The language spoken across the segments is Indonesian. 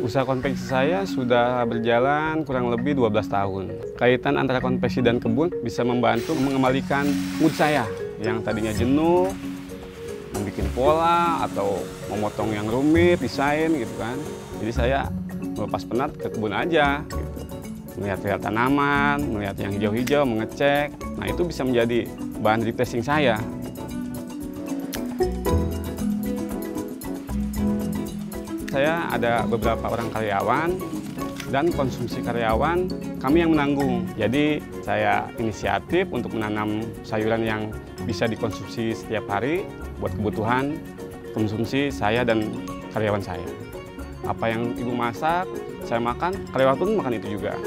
Usaha konveksi saya sudah berjalan kurang lebih 12 tahun. Kaitan antara konveksi dan kebun bisa membantu mengembalikan mood saya yang tadinya jenuh, membuat pola atau memotong yang rumit, desain gitu kan. Jadi saya melepas penat ke kebun aja gitu. Melihat tanaman, melihat yang hijau-hijau, mengecek. Nah itu bisa menjadi bahan refreshing saya. Saya ada beberapa orang karyawan dan konsumsi karyawan kami yang menanggung. Jadi saya inisiatif untuk menanam sayuran yang bisa dikonsumsi setiap hari buat kebutuhan konsumsi saya dan karyawan saya. Apa yang ibu masak, saya makan, karyawan pun makan itu juga.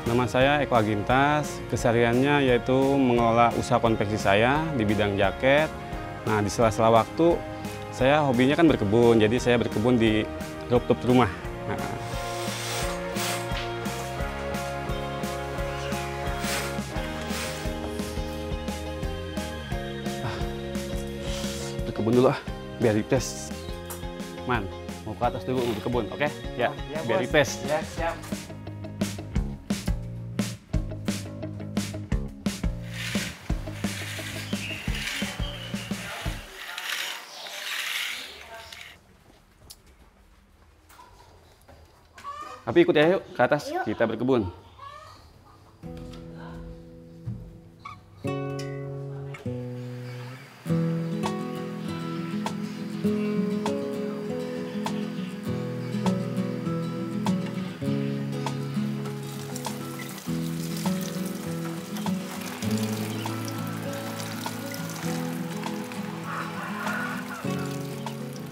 Nama saya Eko Agintas, kesehariannya yaitu mengelola usaha konveksi saya di bidang jaket. Nah, di sela-sela waktu, saya hobinya kan berkebun, jadi saya berkebun di rooftop rumah. Nah, berkebun dulu biar refresh. Man, mau ke atas dulu mau berkebun, oke? Ya, ya biar bos. refresh. Ya, siap. Tapi ikut ya yuk ke atas, Yuk. kita berkebun.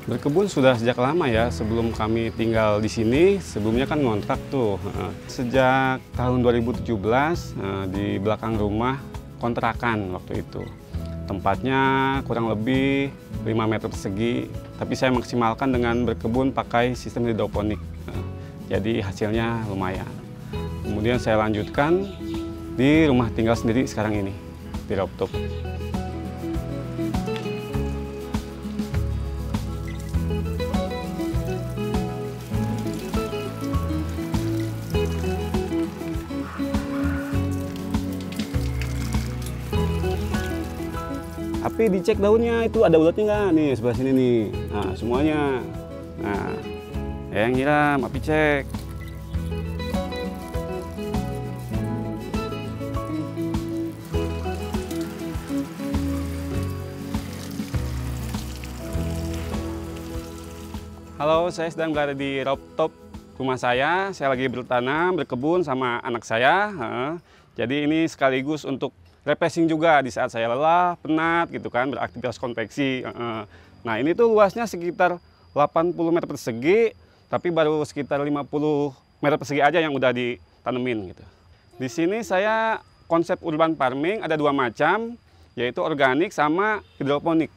Berkebun sudah sejak lama ya, sebelum kami tinggal di sini, sebelumnya kan ngontrak tuh. Sejak tahun 2017 di belakang rumah kontrakan waktu itu. Tempatnya kurang lebih 5 meter persegi, tapi saya maksimalkan dengan berkebun pakai sistem hidroponik. Jadi hasilnya lumayan. Kemudian saya lanjutkan di rumah tinggal sendiri sekarang ini, di rooftop. Tapi dicek daunnya itu ada ulatnya nggak nih sebelah sini nih. Nah semuanya. Nah yang nyiram api cek. Halo, saya sedang berada di rooftop rumah saya. Saya lagi bertanam, berkebun sama anak saya. Jadi ini sekaligus untuk refreshing juga di saat saya lelah, penat gitu kan, beraktivitas konveksi. Nah ini tuh luasnya sekitar 80 meter persegi, tapi baru sekitar 50 meter persegi aja yang udah ditanemin gitu. Di sini saya konsep urban farming ada dua macam, yaitu organik sama hidroponik.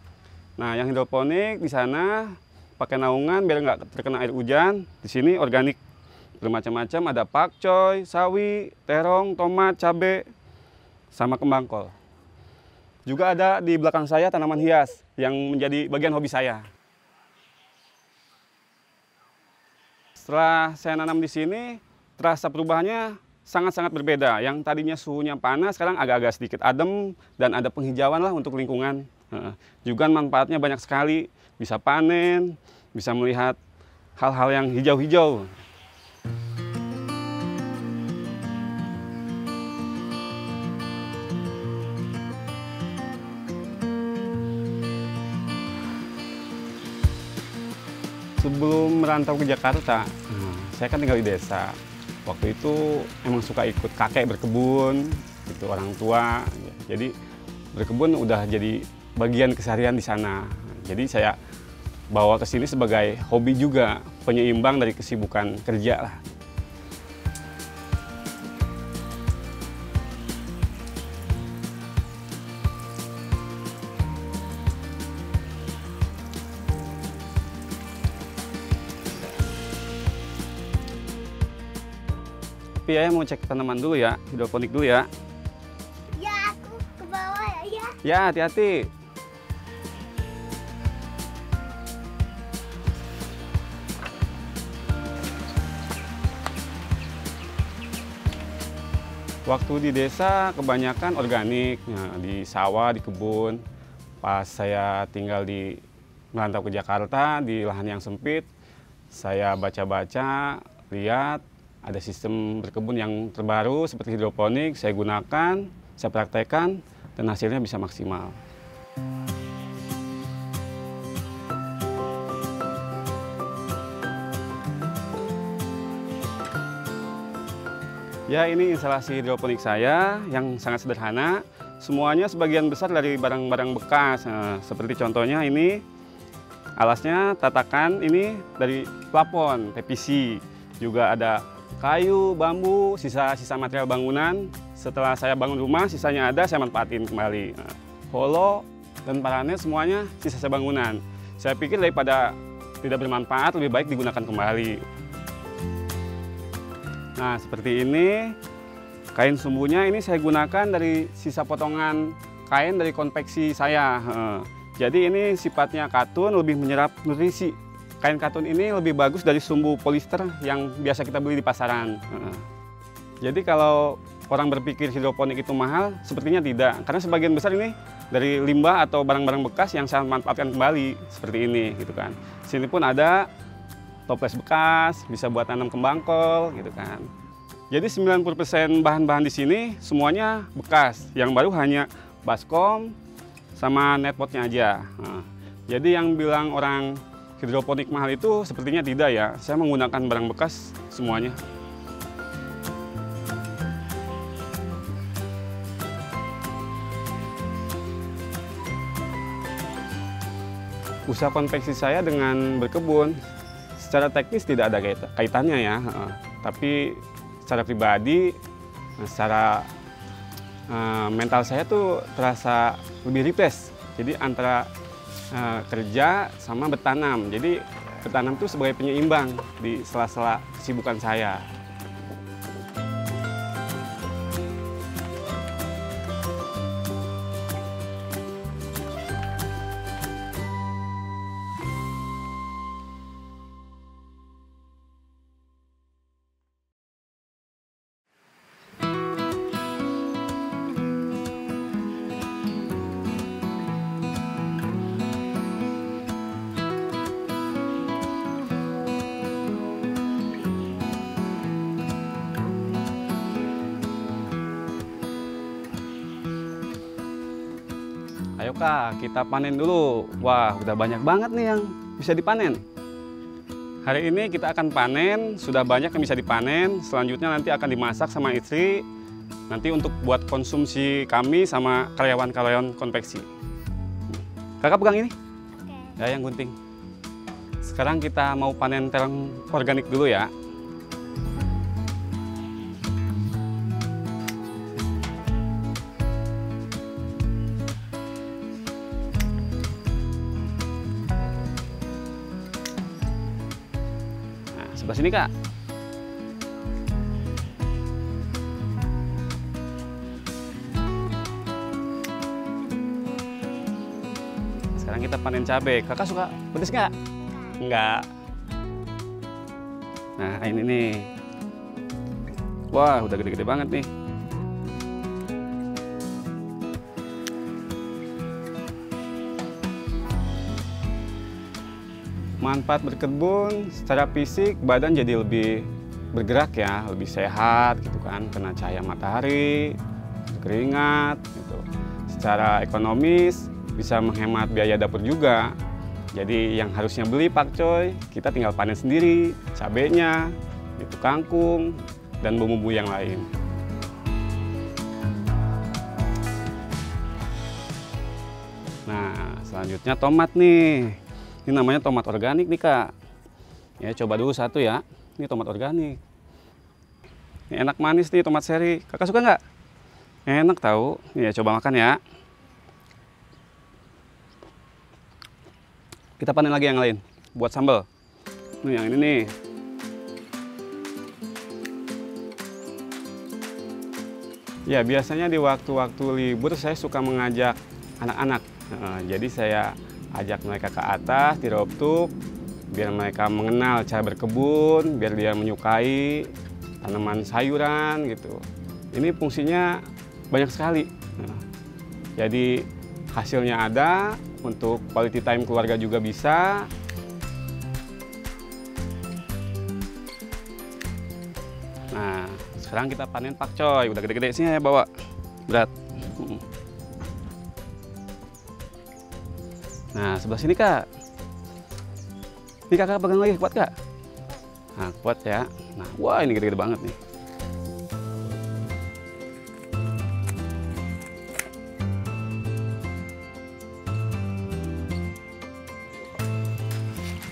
Nah yang hidroponik di sana pakai naungan biar nggak terkena air hujan. Di sini organik, bermacam-macam, ada pakcoy, sawi, terong, tomat, cabai, sama kembang kol. Juga ada di belakang saya tanaman hias yang menjadi bagian hobi saya. Setelah saya nanam di sini, terasa perubahannya sangat-sangat berbeda. Yang tadinya suhunya panas, sekarang agak-agak sedikit adem dan ada penghijauan lah untuk lingkungan. Juga manfaatnya banyak sekali, bisa panen, bisa melihat hal-hal yang hijau-hijau. Sebelum merantau ke Jakarta, saya kan tinggal di desa. Waktu itu emang suka ikut kakek berkebun, gitu, orang tua. Jadi berkebun udah jadi bagian keseharian di sana. Jadi saya bawa ke sini sebagai hobi juga, penyeimbang dari kesibukan kerja lah. Tapi ya mau cek tanaman dulu ya, hidroponik dulu ya. Ya, aku ke bawah ya. Ya, hati-hati. Waktu di desa kebanyakan organik, nah, di sawah, di kebun. Pas saya tinggal di merantau ke Jakarta di lahan yang sempit, saya baca-baca, lihat ada sistem berkebun yang terbaru seperti hidroponik, saya gunakan, saya praktekkan, dan hasilnya bisa maksimal. Ya, ini instalasi hidroponik saya yang sangat sederhana. Semuanya sebagian besar dari barang-barang bekas. Nah, seperti contohnya ini, alasnya tatakan ini dari plafon, PVC. Juga ada kayu, bambu, sisa-sisa material bangunan. Setelah saya bangun rumah, sisanya ada, saya manfaatin kembali. Nah, holo dan paranet semuanya sisa-sisa bangunan. Saya pikir daripada tidak bermanfaat, lebih baik digunakan kembali. Nah, seperti ini. Kain sumbunya ini saya gunakan dari sisa potongan kain dari konveksi saya. Jadi ini sifatnya katun, lebih menyerap nutrisi. Kain katun ini lebih bagus dari sumbu polister yang biasa kita beli di pasaran. Jadi kalau orang berpikir hidroponik itu mahal, sepertinya tidak. Karena sebagian besar ini dari limbah atau barang-barang bekas yang saya manfaatkan kembali. Seperti ini, gitu kan. Sini pun ada toples bekas, bisa buat tanam kembang kol, gitu kan. Jadi 90% bahan-bahan di sini semuanya bekas. Yang baru hanya baskom sama netpotnya aja. Nah, jadi yang bilang orang hidroponik mahal itu sepertinya tidak ya. Saya menggunakan barang bekas semuanya. Usaha konveksi saya dengan berkebun secara teknis tidak ada kaitannya ya. Tapi secara pribadi, secara mental saya tuh terasa lebih refresh. Jadi antara kerja sama bertanam. Jadi bertanam itu sebagai penyeimbang di sela-sela kesibukan saya. Ayo Kak, kita panen dulu. Wah, udah banyak banget nih yang bisa dipanen. Hari ini kita akan panen, sudah banyak yang bisa dipanen. Selanjutnya nanti akan dimasak sama istri. Nanti untuk buat konsumsi kami sama karyawan-karyawan konveksi. Kakak pegang ini. Oke. Ya, yang gunting. Sekarang kita mau panen terong organik dulu ya. Sebelah sini Kak. Sekarang kita panen cabai. Kakak suka pedes nggak? Nggak. Nah ini nih. Wah udah gede-gede banget nih. Manfaat berkebun secara fisik badan jadi lebih bergerak ya, lebih sehat gitu kan, kena cahaya matahari, keringat gitu. Secara ekonomis bisa menghemat biaya dapur juga. Jadi yang harusnya beli pakcoy, kita tinggal panen sendiri, cabenya, itu kangkung, dan bumbu-bumbu yang lain. Nah, selanjutnya tomat nih. Ini namanya tomat organik nih, Kak. Ya, coba dulu satu ya. Ini tomat organik. Ini enak manis nih tomat seri. Kakak suka nggak? Enak tahu. Ya, coba makan ya. Kita panen lagi yang lain buat sambal. Nih yang ini nih. Ya, biasanya di waktu-waktu libur saya suka mengajak anak-anak. Jadi saya ajak mereka ke atas di rooftop biar mereka mengenal cara berkebun, biar dia menyukai tanaman sayuran gitu. Ini fungsinya banyak sekali. Jadi hasilnya ada, untuk quality time keluarga juga bisa. Nah, sekarang kita panen pakcoy. Udah gede-gede sih ya bawa. Berat. Nah, sebelah sini, Kak. Ini Kakak pegang lagi, kuat, Kak? Nah, kuat ya. Nah, wah ini gede-gede banget nih.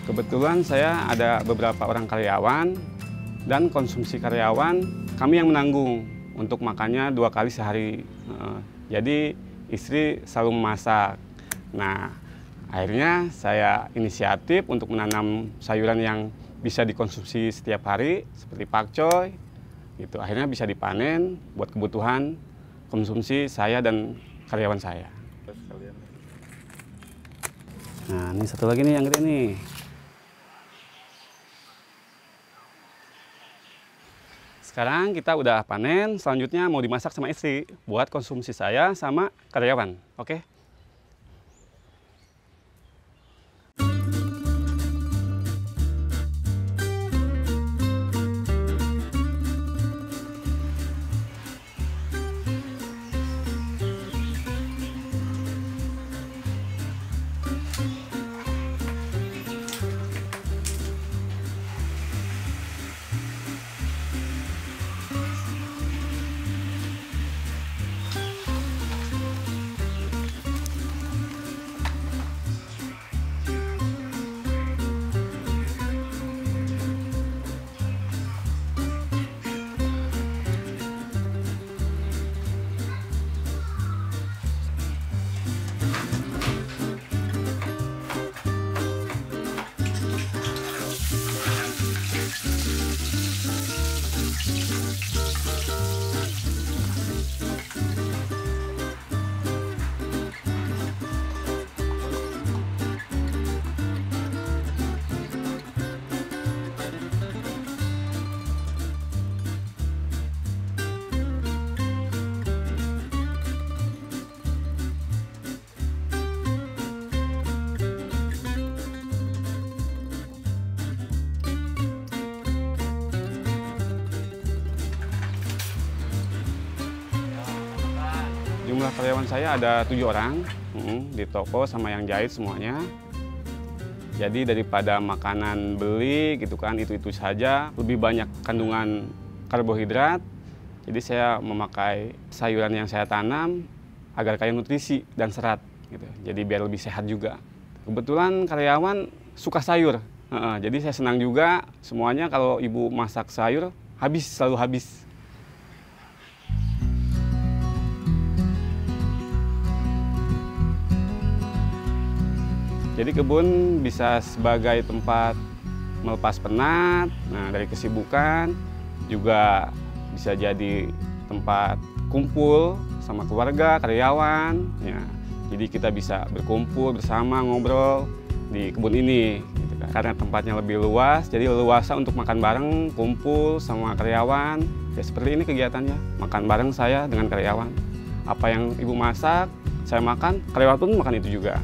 Kebetulan saya ada beberapa orang karyawan dan konsumsi karyawan kami yang menanggung untuk makannya 2 kali sehari. Jadi istri selalu memasak. Nah, akhirnya saya inisiatif untuk menanam sayuran yang bisa dikonsumsi setiap hari seperti pakcoy. Gitu. Akhirnya bisa dipanen buat kebutuhan konsumsi saya dan karyawan saya. Nah, ini satu lagi nih yang gede nih. Sekarang kita udah panen, selanjutnya mau dimasak sama istri buat konsumsi saya sama karyawan, oke? Jumlah karyawan saya ada 7 orang di toko sama yang jahit semuanya. Jadi daripada makanan beli gitu kan itu saja, lebih banyak kandungan karbohidrat. Jadi saya memakai sayuran yang saya tanam agar kaya nutrisi dan serat gitu. Jadi biar lebih sehat juga. Kebetulan karyawan suka sayur. Jadi saya senang juga semuanya kalau ibu masak sayur selalu habis. Jadi kebun bisa sebagai tempat melepas penat, nah dari kesibukan, juga bisa jadi tempat kumpul sama keluarga, karyawan. Ya. Jadi kita bisa berkumpul bersama, ngobrol di kebun ini. Gitu kan. Karena tempatnya lebih luas, jadi leluasa untuk makan bareng, kumpul sama karyawan. Ya seperti ini kegiatannya, makan bareng saya dengan karyawan. Apa yang ibu masak, saya makan, karyawan pun makan itu juga.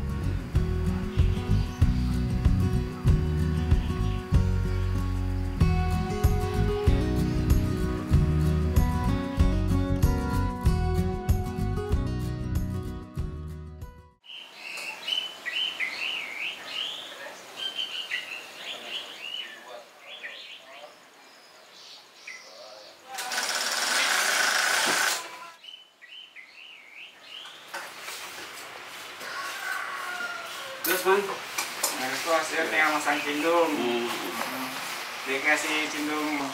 Man? Itu hasilnya tinggal masang cindung. Dikasih cindung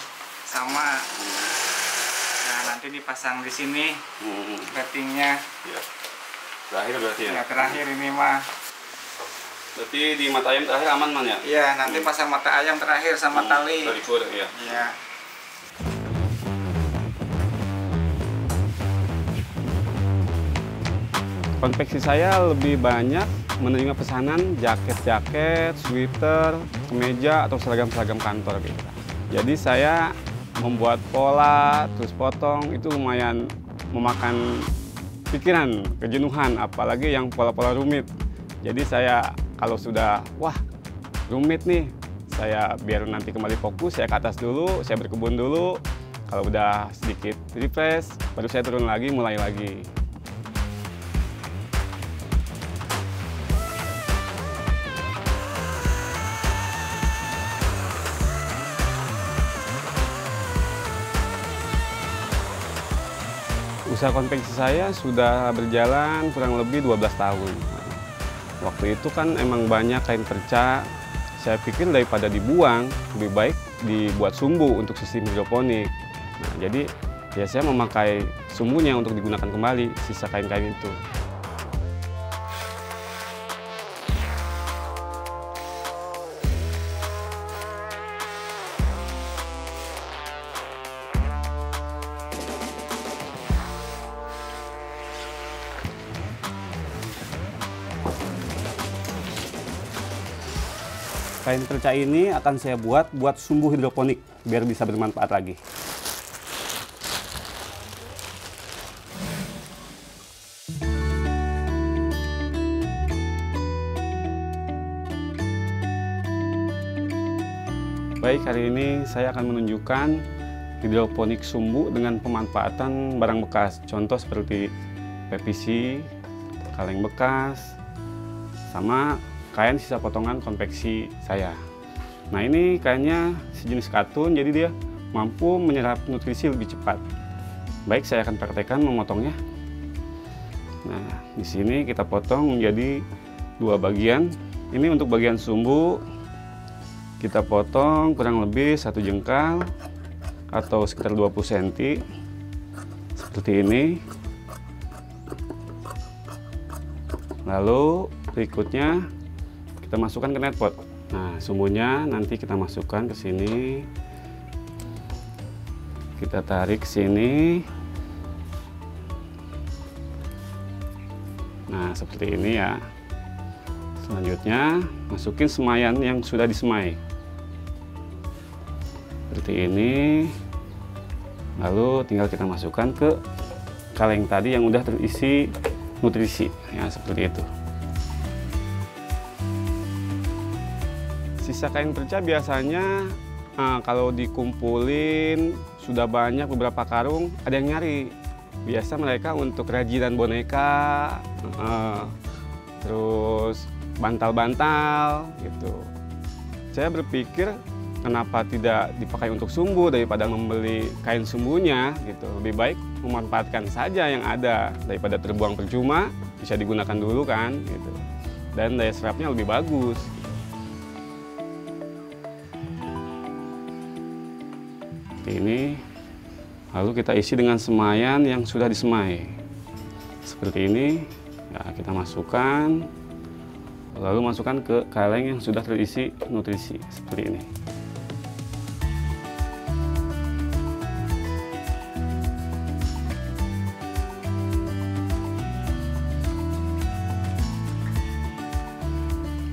sama. Nah, nanti dipasang di sini battingnya. Ya. Terakhir berarti ya? Ya, terakhir ini mah. Berarti di mata ayam terakhir aman Man ya? Iya, nanti pasang mata ayam terakhir sama tali. Tali kur ya. Iya. Konveksi saya lebih banyak menerima pesanan jaket-jaket, sweater, kemeja, atau seragam-seragam kantor gitu. Jadi saya membuat pola, terus potong, itu lumayan memakan pikiran, kejenuhan, apalagi yang pola-pola rumit. Jadi saya kalau sudah, wah rumit nih, saya biar nanti kembali fokus, saya ke atas dulu, saya berkebun dulu. Kalau udah sedikit refresh, baru saya turun lagi, mulai lagi. Usaha konveksi saya sudah berjalan kurang lebih 12 tahun. Waktu itu kan emang banyak kain perca. Saya pikir daripada dibuang, lebih baik dibuat sumbu untuk sistem hidroponik. Nah, jadi ya saya memakai sumbunya untuk digunakan kembali, sisa kain-kain itu. Kain perca ini akan saya buat sumbu hidroponik biar bisa bermanfaat lagi. Baik, hari ini saya akan menunjukkan hidroponik sumbu dengan pemanfaatan barang bekas. Contoh seperti PVC, kaleng bekas, sama kain sisa potongan konveksi saya. Nah, ini kainnya sejenis katun, jadi dia mampu menyerap nutrisi lebih cepat. Baik, saya akan praktekkan memotongnya. Nah, di sini kita potong menjadi 2 bagian. Ini untuk bagian sumbu, kita potong kurang lebih 1 jengkal atau sekitar 20 cm. Seperti ini. Lalu berikutnya kita masukkan ke netpot. Nah, sumbunya nanti kita masukkan ke sini. Kita tarik ke sini. Nah, seperti ini ya. Selanjutnya, masukin semayan yang sudah disemai. Seperti ini. Lalu tinggal kita masukkan ke kaleng tadi yang udah terisi nutrisi. Ya, seperti itu. Sisa kain perca biasanya kalau dikumpulin sudah banyak beberapa karung, ada yang nyari. Biasa mereka untuk kerajinan boneka, terus bantal-bantal gitu. Saya berpikir kenapa tidak dipakai untuk sumbu daripada membeli kain sumbunya gitu. Lebih baik memanfaatkan saja yang ada daripada terbuang percuma, bisa digunakan dulu kan gitu. Dan daya serapnya lebih bagus. Ini lalu kita isi dengan semayan yang sudah disemai seperti ini ya, kita masukkan lalu masukkan ke kaleng yang sudah terisi nutrisi seperti ini.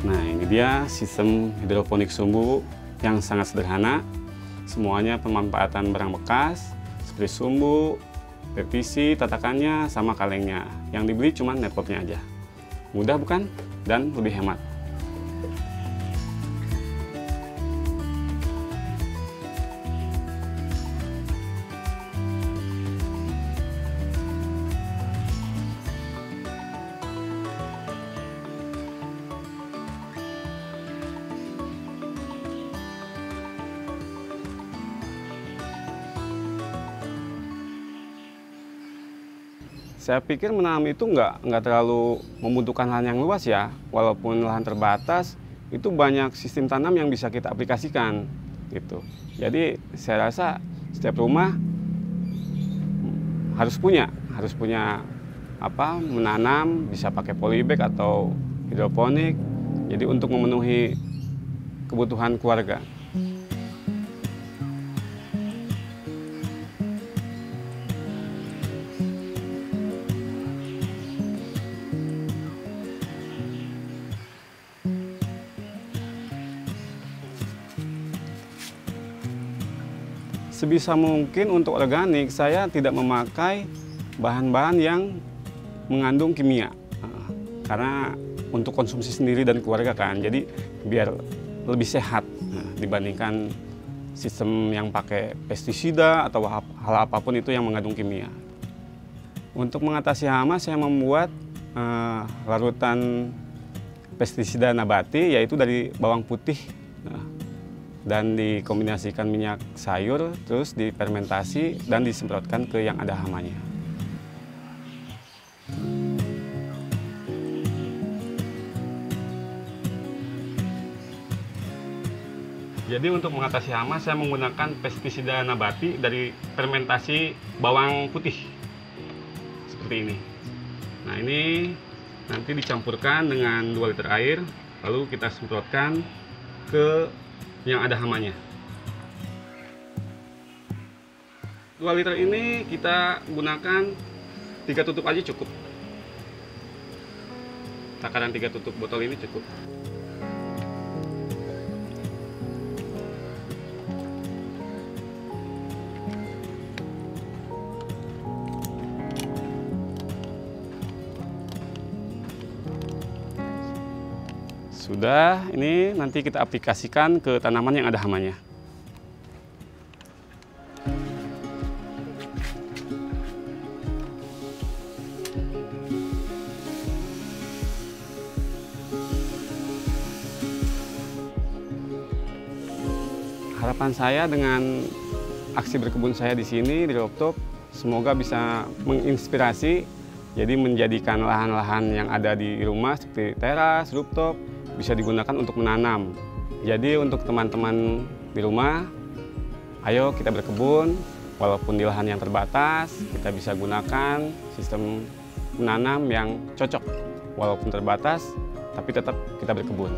Nah, ini dia sistem hidroponik sumbu yang sangat sederhana. Semuanya pemanfaatan barang bekas seperti sumbu, PVC, tatakannya, sama kalengnya. Yang dibeli cuma netpotnya aja. Mudah bukan? Dan lebih hemat. Saya pikir menanam itu nggak terlalu membutuhkan lahan yang luas ya, walaupun lahan terbatas, itu banyak sistem tanam yang bisa kita aplikasikan gitu. Jadi saya rasa setiap rumah harus punya menanam, bisa pakai polybag atau hidroponik. Jadi untuk memenuhi kebutuhan keluarga. Sebisa mungkin untuk organik, saya tidak memakai bahan-bahan yang mengandung kimia. Karena untuk konsumsi sendiri dan keluarga kan, jadi biar lebih sehat dibandingkan sistem yang pakai pestisida atau hal apapun itu yang mengandung kimia. Untuk mengatasi hama, saya membuat larutan pestisida nabati, yaitu dari bawang putih. Dan dikombinasikan minyak sayur, terus difermentasi dan disemprotkan ke yang ada hamanya. Jadi untuk mengatasi hama saya menggunakan pestisida nabati dari fermentasi bawang putih. Seperti ini. Nah, ini nanti dicampurkan dengan 2 liter air, lalu kita semprotkan ke yang ada hamanya. 2 liter ini kita gunakan 3 tutup aja cukup. Takaran 3 tutup botol ini cukup. Sudah, ini nanti kita aplikasikan ke tanaman yang ada hamanya. Harapan saya dengan aksi berkebun saya di sini, di rooftop, semoga bisa menginspirasi, jadi menjadikan lahan-lahan yang ada di rumah seperti teras, rooftop, bisa digunakan untuk menanam. Jadi untuk teman-teman di rumah, ayo kita berkebun, walaupun di lahan yang terbatas, kita bisa gunakan sistem menanam yang cocok. Walaupun terbatas, tapi tetap kita berkebun.